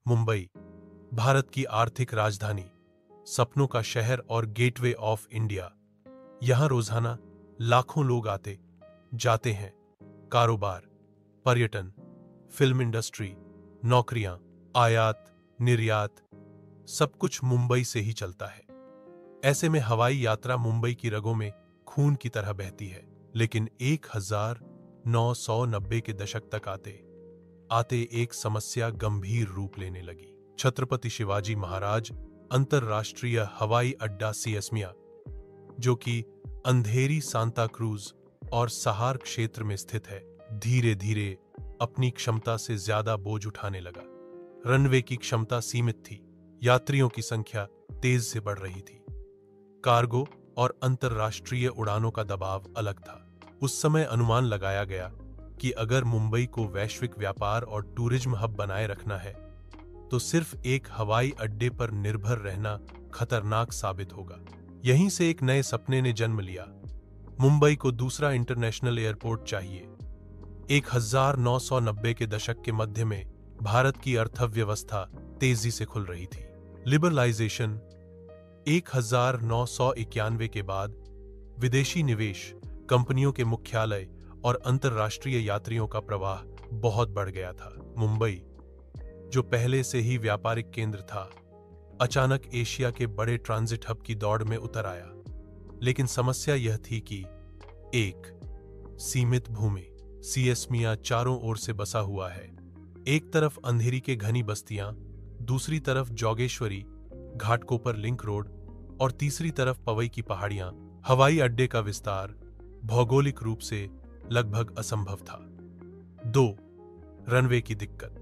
मुंबई, भारत की आर्थिक राजधानी, सपनों का शहर और गेटवे ऑफ इंडिया। यहां रोजाना लाखों लोग आते जाते हैं। कारोबार, पर्यटन, फिल्म इंडस्ट्री, नौकरियां, आयात, निर्यात, सब कुछ मुंबई से ही चलता है। ऐसे में हवाई यात्रा मुंबई की रगों में खून की तरह बहती है। लेकिन 1990 के दशक तक आते एक समस्या गंभीर रूप लेने लगी। छत्रपति शिवाजी महाराज अंतरराष्ट्रीय हवाई अड्डा सीएसएमए, जो कि अंधेरी, सांता क्रूज और सहार क्षेत्र में स्थित है, धीरे धीरे अपनी क्षमता से ज्यादा बोझ उठाने लगा। रनवे की क्षमता सीमित थी, यात्रियों की संख्या तेज से बढ़ रही थी। कार्गो और अंतरराष्ट्रीय उड़ानों का दबाव अलग था। उस समय अनुमान लगाया गया कि अगर मुंबई को वैश्विक व्यापार और टूरिज्म हब बनाए रखना है, तो सिर्फ एक हवाई अड्डे पर निर्भर रहना खतरनाक साबित होगा। यहीं से एक नए सपने ने जन्म लिया। मुंबई को दूसरा इंटरनेशनल एयरपोर्ट चाहिए। 1990 के दशक के मध्य में भारत की अर्थव्यवस्था तेजी से खुल रही थी। लिबरलाइजेशन, 1991 के बाद विदेशी निवेश, कंपनियों के मुख्यालय और अंतरराष्ट्रीय यात्रियों का प्रवाह बहुत बढ़ गया था। मुंबई, जो पहले से ही व्यापारिक केंद्र था, अचानक एशिया के बड़े ट्रांजिट हब की दौड़ में उतर आया। लेकिन समस्या यह थी कि एक सीमित भूमि, सीएसएमए चारों ओर से बसा हुआ है। एक तरफ अंधेरी के घनी बस्तियां, दूसरी तरफ जोगेश्वरी, घाटकोपर लिंक रोड और तीसरी तरफ पवई की पहाड़ियां। हवाई अड्डे का विस्तार भौगोलिक रूप से लगभग असंभव था। 2. रनवे की दिक्कत।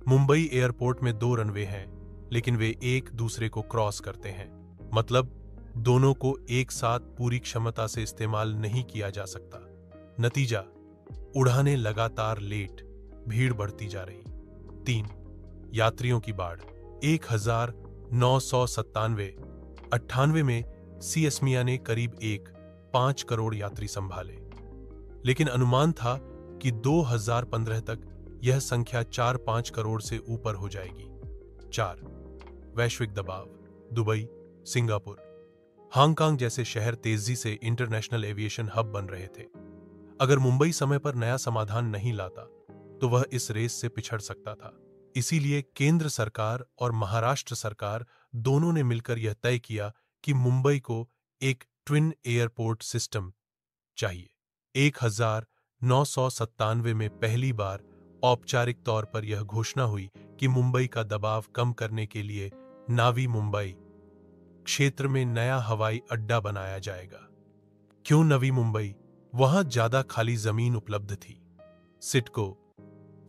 मुंबई एयरपोर्ट में 2 रनवे हैं, लेकिन वे एक दूसरे को क्रॉस करते हैं। मतलब दोनों को एक साथ पूरी क्षमता से इस्तेमाल नहीं किया जा सकता। नतीजा, उड़ानें लगातार लेट, भीड़ बढ़ती जा रही। 3. यात्रियों की बाढ़। 1997-98 में सीएसएमए ने करीब 5 करोड़ यात्री संभाले, लेकिन अनुमान था कि 2015 तक यह संख्या 4-5 करोड़ से ऊपर हो जाएगी। 4. वैश्विक दबाव। दुबई, सिंगापुर, हांगकांग जैसे शहर तेजी से इंटरनेशनल एविएशन हब बन रहे थे। अगर मुंबई समय पर नया समाधान नहीं लाता, तो वह इस रेस से पिछड़ सकता था। इसीलिए केंद्र सरकार और महाराष्ट्र सरकार दोनों ने मिलकर यह तय किया कि मुंबई को एक ट्विन एयरपोर्ट सिस्टम चाहिए। 1997 में पहली बार औपचारिक तौर पर यह घोषणा हुई कि मुंबई का दबाव कम करने के लिए नावी मुंबई क्षेत्र में नया हवाई अड्डा बनाया जाएगा। क्यों नवी मुंबई? वहां ज्यादा खाली जमीन उपलब्ध थी। CIDCO,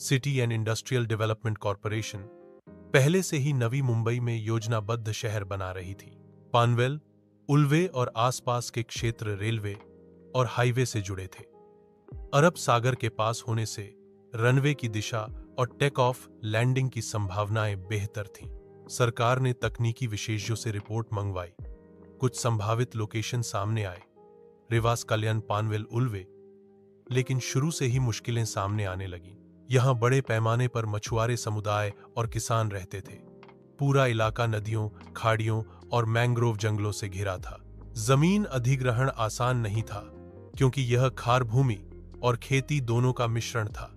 city and industrial development corporation, पहले से ही नवी मुंबई में योजनाबद्ध शहर बना रही थी। पानवेल, उल्वे और आसपास के क्षेत्र रेलवे और हाईवे से जुड़े थे। अरब सागर के पास होने से रनवे की दिशा और टेक ऑफ लैंडिंग की संभावनाएं बेहतर थीं। सरकार ने तकनीकी विशेषज्ञों से रिपोर्ट मंगवाई। कुछ संभावित लोकेशन सामने आए, रिवास, कल्याण, पानवेल, उल्वे। लेकिन शुरू से ही मुश्किलें सामने आने लगीं। यहां बड़े पैमाने पर मछुआरे समुदाय और किसान रहते थे। पूरा इलाका नदियों, खाड़ियों और मैंग्रोव जंगलों से घिरा था। जमीन अधिग्रहण आसान नहीं था, क्योंकि यह खार भूमि और खेती दोनों का मिश्रण था।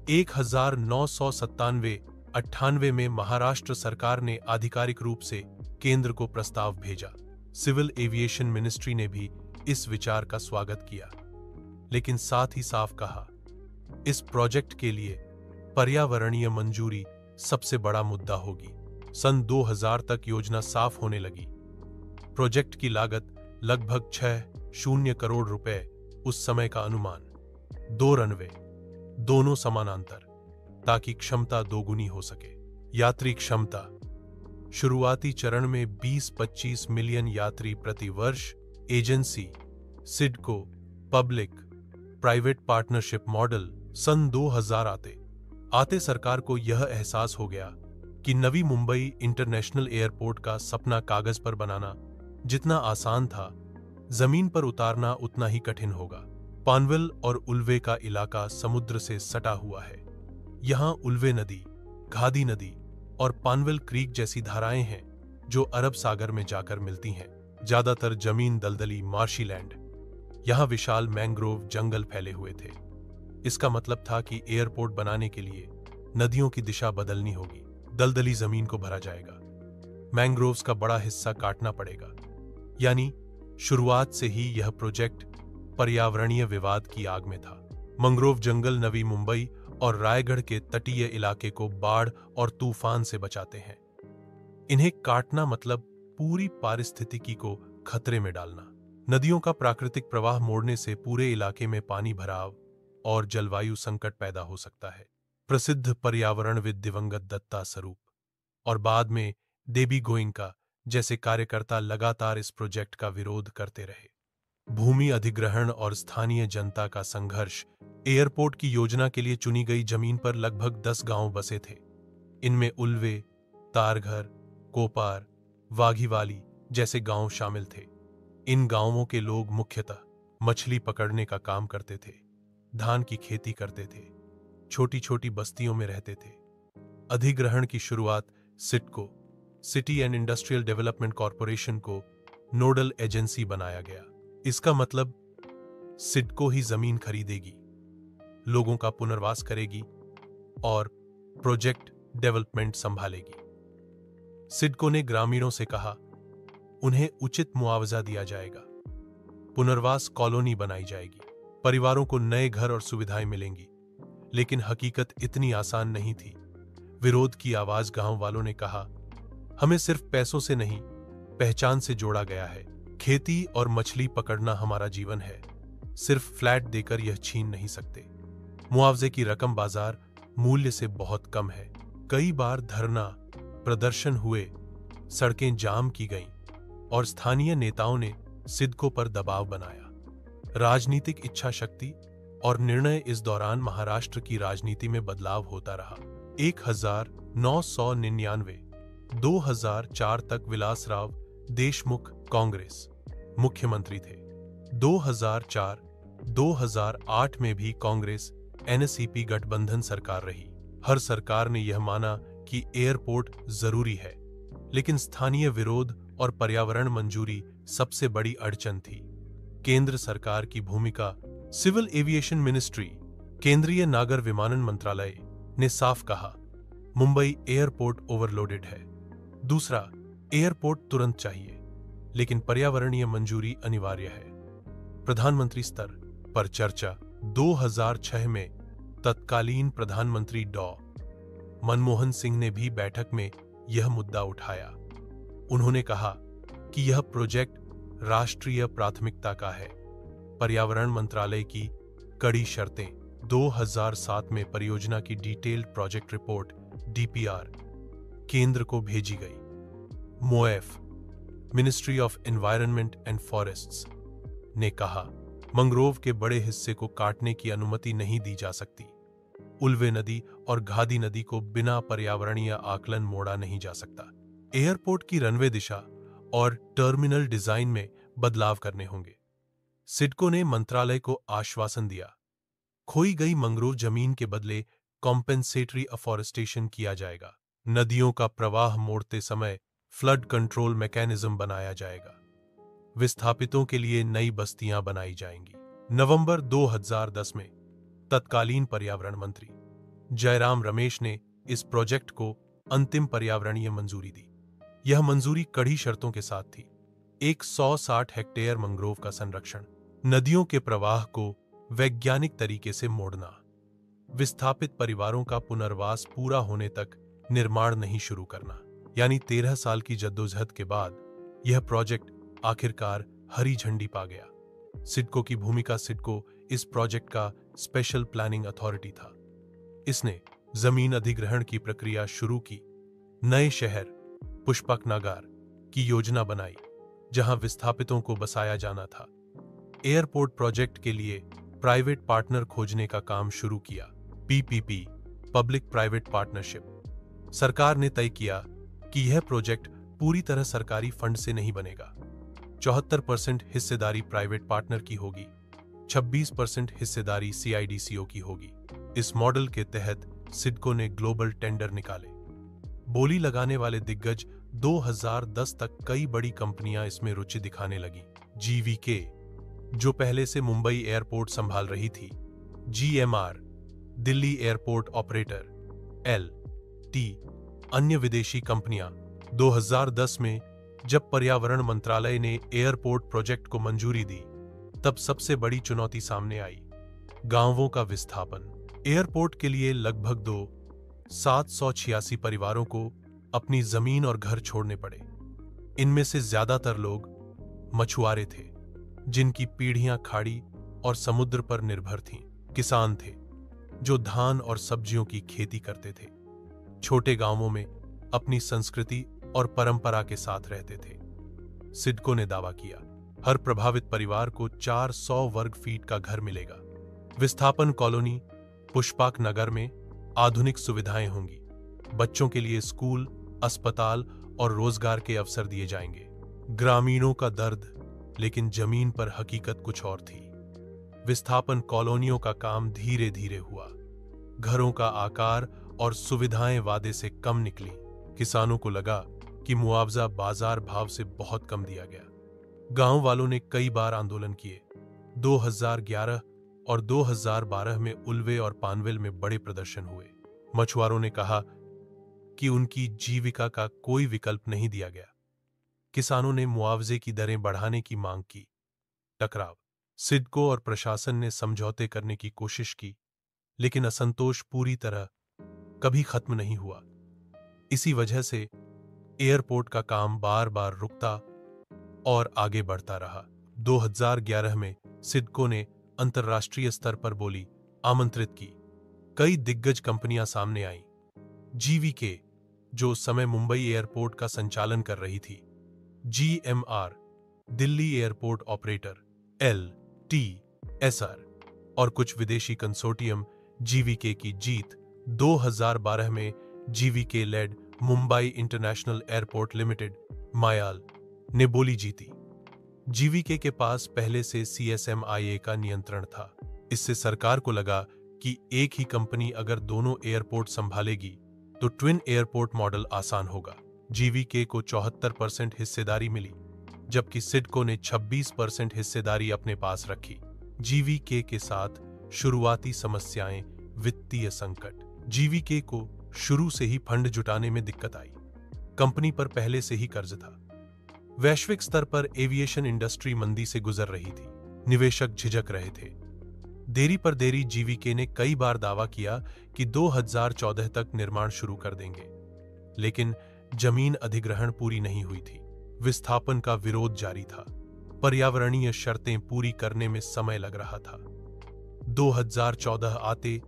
1997-98 में महाराष्ट्र सरकार ने आधिकारिक रूप से केंद्र को प्रस्ताव भेजा। सिविल एविएशन मिनिस्ट्री ने भी इस विचार का स्वागत किया, लेकिन साथ ही साफ कहा, इस प्रोजेक्ट के लिए पर्यावरणीय मंजूरी सबसे बड़ा मुद्दा होगी। सन 2000 तक योजना साफ होने लगी। प्रोजेक्ट की लागत लगभग 60 करोड़ रुपए उस समय का अनुमान। 2 रनवे, दोनों समानांतर, ताकि क्षमता दोगुनी हो सके। यात्री क्षमता, शुरुआती चरण में 20-25 मिलियन यात्री प्रति वर्ष। Agency, CIDCO, public private partnership model. सन 2000 आते सरकार को यह एहसास हो गया कि नवी मुंबई इंटरनेशनल एयरपोर्ट का सपना कागज पर बनाना जितना आसान था, जमीन पर उतारना उतना ही कठिन होगा। पानवेल और उल्वे का इलाका समुद्र से सटा हुआ है। यहाँ उल्वे नदी, घादी नदी और पानवेल क्रीक जैसी धाराएं हैं जो अरब सागर में जाकर मिलती हैं। ज्यादातर जमीन दलदली मार्शी लैंड, यहां विशाल मैंग्रोव जंगल फैले हुए थे। इसका मतलब था कि एयरपोर्ट बनाने के लिए नदियों की दिशा बदलनी होगी, दलदली जमीन को भरा जाएगा, मैंग्रोव्स का बड़ा हिस्सा काटना पड़ेगा। यानी शुरुआत से ही यह प्रोजेक्ट पर्यावरणीय विवाद की आग में था। मैंग्रोव जंगल नवी मुंबई और रायगढ़ के तटीय इलाके को बाढ़ और तूफान से बचाते हैं। इन्हें काटना मतलब पूरी पारिस्थितिकी को खतरे में डालना। नदियों का प्राकृतिक प्रवाह मोड़ने से पूरे इलाके में पानी भराव और जलवायु संकट पैदा हो सकता है। प्रसिद्ध पर्यावरणविद दिवंगत दत्ता स्वरूप और बाद में देबी गोइंका जैसे कार्यकर्ता लगातार इस प्रोजेक्ट का विरोध करते रहे। भूमि अधिग्रहण और स्थानीय जनता का संघर्ष। एयरपोर्ट की योजना के लिए चुनी गई जमीन पर लगभग 10 गांव बसे थे। इनमें उल्वे, तारघर, कोपार, वाघीवाली जैसे गांव शामिल थे। इन गांवों के लोग मुख्यतः मछली पकड़ने का काम करते थे, धान की खेती करते थे, छोटी छोटी बस्तियों में रहते थे। अधिग्रहण की शुरुआत CIDCO, city and industrial development corporation को नोडल एजेंसी बनाया गया। इसका मतलब सिडको ही जमीन खरीदेगी, लोगों का पुनर्वास करेगी और प्रोजेक्ट डेवलपमेंट संभालेगी। सिडको ने ग्रामीणों से कहा उन्हें उचित मुआवजा दिया जाएगा, पुनर्वास कॉलोनी बनाई जाएगी, परिवारों को नए घर और सुविधाएं मिलेंगी। लेकिन हकीकत इतनी आसान नहीं थी। विरोध की आवाज गांव वालों ने कहा, हमें सिर्फ पैसों से नहीं, पहचान से जोड़ा गया है। खेती और मछली पकड़ना हमारा जीवन है, सिर्फ फ्लैट देकर यह छीन नहीं सकते। मुआवजे की रकम बाजार मूल्य से बहुत कम है। कई बार धरना प्रदर्शन हुए, सड़कें जाम की गईं और स्थानीय नेताओं ने सिडको पर दबाव बनाया। राजनीतिक इच्छा शक्ति और निर्णय। इस दौरान महाराष्ट्र की राजनीति में बदलाव होता रहा। 1999 2004 तक विलासराव देशमुख कांग्रेस मुख्यमंत्री थे। 2004-2008 में भी कांग्रेस एनसीपी गठबंधन सरकार रही। हर सरकार ने यह माना कि एयरपोर्ट जरूरी है, लेकिन स्थानीय विरोध और पर्यावरण मंजूरी सबसे बड़ी अड़चन थी। केंद्र सरकार की भूमिका। सिविल एविएशन मिनिस्ट्री, केंद्रीय नागर विमानन मंत्रालय ने साफ कहा, मुंबई एयरपोर्ट ओवरलोडेड है। दूसरा, एयरपोर्ट तुरंत चाहिए, लेकिन पर्यावरणीय मंजूरी अनिवार्य है। प्रधानमंत्री स्तर पर चर्चा। 2006 में तत्कालीन प्रधानमंत्री डॉ. मनमोहन सिंह ने भी बैठक में यह मुद्दा उठाया। उन्होंने कहा कि यह प्रोजेक्ट राष्ट्रीय प्राथमिकता का है। पर्यावरण मंत्रालय की कड़ी शर्तें। 2007 में परियोजना की डिटेल्ड प्रोजेक्ट रिपोर्ट डीपीआर केंद्र को भेजी गई। MoEF, ministry of environment and forests ने कहा, मैंग्रोव के बड़े हिस्से को काटने की अनुमति नहीं दी जा सकती। उल्वे नदी और घादी नदी को बिना पर्यावरणीय आकलन मोड़ा नहीं जा सकता। एयरपोर्ट की रनवे दिशा और टर्मिनल डिजाइन में बदलाव करने होंगे। सिडको ने मंत्रालय को आश्वासन दिया, खोई गई मैंग्रोव जमीन के बदले कॉम्पेंसेटरी अफॉरेस्टेशन किया जाएगा। नदियों का प्रवाह मोड़ते समय फ्लड कंट्रोल मैकेनिज्म बनाया जाएगा। विस्थापितों के लिए नई बस्तियां बनाई जाएंगी। नवंबर 2010 में तत्कालीन पर्यावरण मंत्री जयराम रमेश ने इस प्रोजेक्ट को अंतिम पर्यावरणीय मंजूरी दी। यह मंजूरी कड़ी शर्तों के साथ थी। 160 हेक्टेयर मैंग्रोव का संरक्षण, नदियों के प्रवाह को वैज्ञानिक तरीके से मोड़ना, विस्थापित परिवारों का पुनर्वास पूरा होने तक निर्माण नहीं शुरू करना। यानी 13 साल की जद्दोजहद के बाद यह प्रोजेक्ट आखिरकार हरी झंडी पा गया। सिडको की भूमिका। सिडको इस प्रोजेक्ट का स्पेशल प्लानिंग अथॉरिटी था। इसने जमीन अधिग्रहण की प्रक्रिया शुरू की, नए शहर पुष्पक नगर की योजना बनाई जहां विस्थापितों को बसाया जाना था। एयरपोर्ट प्रोजेक्ट के लिए प्राइवेट पार्टनर खोजने का काम शुरू किया। PPP, public private partnership. सरकार ने तय किया कि यह प्रोजेक्ट पूरी तरह सरकारी फंड से नहीं बनेगा। 74% हिस्सेदारी प्राइवेट पार्टनर की होगी, 26% हिस्सेदारी सीआईडीसीओ की होगी। इस मॉडल के तहत सिडको ने ग्लोबल टेंडर निकाले। बोली लगाने वाले दिग्गज 2010 तक कई बड़ी कंपनियां इसमें रुचि दिखाने लगी। जीवीके, जो पहले से मुंबई एयरपोर्ट संभाल रही थी, GMR, Delhi airport operator, LT, अन्य विदेशी कंपनियां। 2010 में जब पर्यावरण मंत्रालय ने एयरपोर्ट प्रोजेक्ट को मंजूरी दी, तब सबसे बड़ी चुनौती सामने आई, गांवों का विस्थापन। एयरपोर्ट के लिए लगभग 786 परिवारों को अपनी जमीन और घर छोड़ने पड़े। इनमें से ज्यादातर लोग मछुआरे थे, जिनकी पीढ़ियां खाड़ी और समुद्र पर निर्भर थीं। किसान थे, जो धान और सब्जियों की खेती करते थे, छोटे गांवों में अपनी संस्कृति और परंपरा के साथ रहते थे। सिडको ने दावा किया, हर प्रभावित परिवार को 400 वर्ग फीट का घर मिलेगा। विस्थापन कॉलोनी पुष्पाक नगर में आधुनिक सुविधाएं होंगी। बच्चों के लिए स्कूल, अस्पताल और रोजगार के अवसर दिए जाएंगे। ग्रामीणों का दर्द, लेकिन जमीन पर हकीकत कुछ और थी। विस्थापन कॉलोनियों का काम धीरे धीरे हुआ। घरों का आकार और सुविधाएं वादे से कम निकली। किसानों को लगा कि मुआवजा बाजार भाव से बहुत कम दिया गया। गांव वालों ने कई बार आंदोलन किए। 2011 और 2012 में उल्वे और पानवेल में बड़े प्रदर्शन हुए। मछुआरों ने कहा कि उनकी जीविका का कोई विकल्प नहीं दिया गया। किसानों ने मुआवजे की दरें बढ़ाने की मांग की। टकराव। सिडको और प्रशासन ने समझौते करने की कोशिश की, लेकिन असंतोष पूरी तरह कभी खत्म नहीं हुआ। इसी वजह से एयरपोर्ट का काम बार बार रुकता और आगे बढ़ता रहा। 2011 में सिडको ने अंतर्राष्ट्रीय स्तर पर बोली आमंत्रित की। कई दिग्गज कंपनियां सामने आईं। जीवीके, जो उस समय मुंबई एयरपोर्ट का संचालन कर रही थी, GMR, Delhi airport operator, LTSR, और कुछ विदेशी कंसोर्टियम। जीवीके की जीत 2012 में GVK led Mumbai international airport limited, MIAL, ने बोली जीती। जीवीके के पास पहले से सीएसएमआईए का नियंत्रण था। इससे सरकार को लगा कि एक ही कंपनी अगर दोनों एयरपोर्ट संभालेगी तो ट्विन एयरपोर्ट मॉडल आसान होगा। जीवीके को 74% हिस्सेदारी मिली, जबकि सिडको ने 26% हिस्सेदारी अपने पास रखी। जीवीके के साथ शुरुआती समस्याएं, वित्तीय संकट। जीवीके को शुरू से ही फंड जुटाने में दिक्कत आई। कंपनी पर पहले से ही कर्ज था। वैश्विक स्तर पर एविएशन इंडस्ट्री मंदी से गुजर रही थी। निवेशक झिझक रहे थे। देरी पर देरी जीवीके ने कई बार दावा किया कि 2014 तक निर्माण शुरू कर देंगे, लेकिन जमीन अधिग्रहण पूरी नहीं हुई थी। विस्थापन का विरोध जारी था। पर्यावरणीय शर्तें पूरी करने में समय लग रहा था। 2014 आते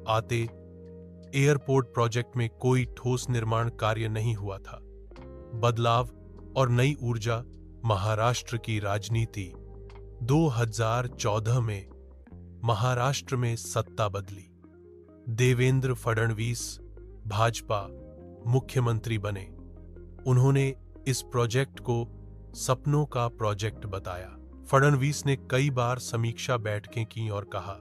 आते एयरपोर्ट प्रोजेक्ट में कोई ठोस निर्माण कार्य नहीं हुआ था। बदलाव और नई ऊर्जा। महाराष्ट्र की राजनीति। 2014 में महाराष्ट्र में सत्ता बदली। देवेंद्र फडणवीस भाजपा मुख्यमंत्री बने। उन्होंने इस प्रोजेक्ट को सपनों का प्रोजेक्ट बताया। फडणवीस ने कई बार समीक्षा बैठकें की और कहा,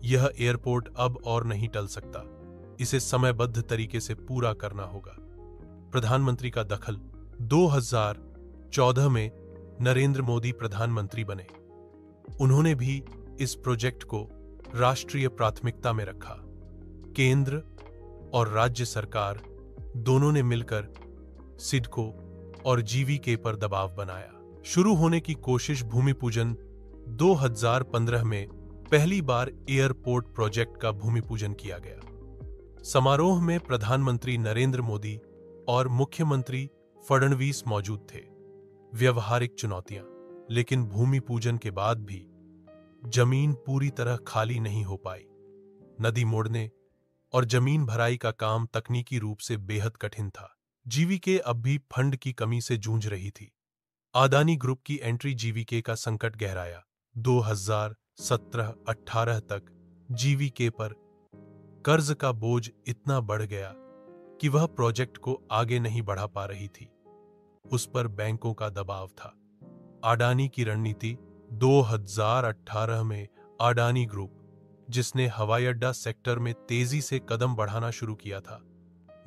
यह एयरपोर्ट अब और नहीं टल सकता, इसे समयबद्ध तरीके से पूरा करना होगा। प्रधानमंत्री का दखल। 2014 में नरेंद्र मोदी प्रधानमंत्री बने। उन्होंने भी इस प्रोजेक्ट को राष्ट्रीय प्राथमिकता में रखा। केंद्र और राज्य सरकार दोनों ने मिलकर सिडको और जीवीके पर दबाव बनाया। शुरू होने की कोशिश। भूमि पूजन। 2015 में पहली बार एयरपोर्ट प्रोजेक्ट का भूमि पूजन किया गया। समारोह में प्रधानमंत्री नरेंद्र मोदी और मुख्यमंत्री फडणवीस मौजूद थे। व्यवहारिक चुनौतियां। लेकिन भूमि पूजन के बाद भी जमीन पूरी तरह खाली नहीं हो पाई। नदी मोड़ने और जमीन भराई का काम तकनीकी रूप से बेहद कठिन था। जीवीके अब भी फंड की कमी से जूझ रही थी। अदानी ग्रुप की एंट्री जीवीके का संकट गहराया। 2017-18 तक जीवीके पर कर्ज का बोझ इतना बढ़ गया कि वह प्रोजेक्ट को आगे नहीं बढ़ा पा रही थी। उस पर बैंकों का दबाव था। अडानी की रणनीति। 2018 में अडानी ग्रुप, जिसने हवाई अड्डा सेक्टर में तेजी से कदम बढ़ाना शुरू किया था,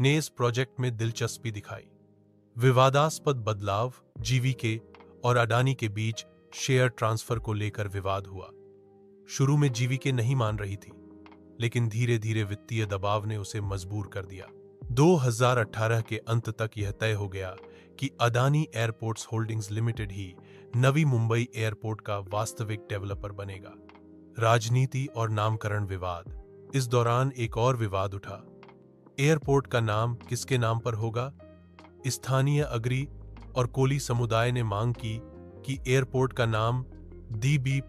ने इस प्रोजेक्ट में दिलचस्पी दिखाई। विवादास्पद बदलाव, जीवीके और अडानी के बीच शेयर ट्रांसफर को लेकर विवाद हुआ। शुरू में जीवीके नहीं मान रही थी, लेकिन धीरे धीरे वित्तीय दबाव ने उसे मजबूर कर दिया। 2018 के अंत तक यह तय हो गया कि अडानी एयरपोर्ट्स होल्डिंग्स लिमिटेड ही नवी मुंबई एयरपोर्ट का वास्तविक डेवलपर बनेगा। राजनीति और नामकरण विवाद। इस दौरान एक और विवाद उठा। एयरपोर्ट का नाम किसके नाम पर होगा? स्थानीय अग्री और कोली समुदाय ने मांग की कि एयरपोर्ट का नाम डी बी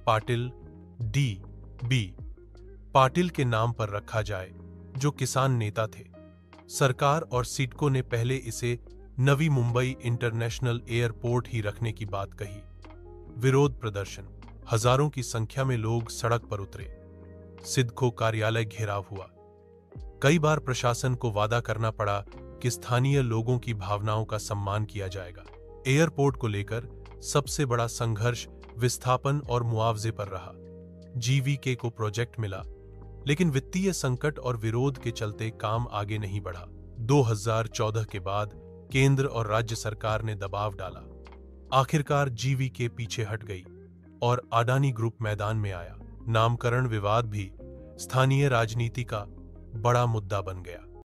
पाटिल के नाम पर रखा जाए, जो किसान नेता थे। सरकार और सिडको ने पहले इसे नवी मुंबई इंटरनेशनल एयरपोर्ट ही रखने की बात कही। विरोध प्रदर्शन। हजारों की संख्या में लोग सड़क पर उतरे। सिडको कार्यालय घेराव हुआ। कई बार प्रशासन को वादा करना पड़ा कि स्थानीय लोगों की भावनाओं का सम्मान किया जाएगा। एयरपोर्ट को लेकर सबसे बड़ा संघर्ष विस्थापन और मुआवजे पर रहा। जीवीके को प्रोजेक्ट मिला, लेकिन वित्तीय संकट और विरोध के चलते काम आगे नहीं बढ़ा। 2014 के बाद केंद्र और राज्य सरकार ने दबाव डाला। आखिरकार जीवीके पीछे हट गई और अडानी ग्रुप मैदान में आया। नामकरण विवाद भी स्थानीय राजनीति का बड़ा मुद्दा बन गया।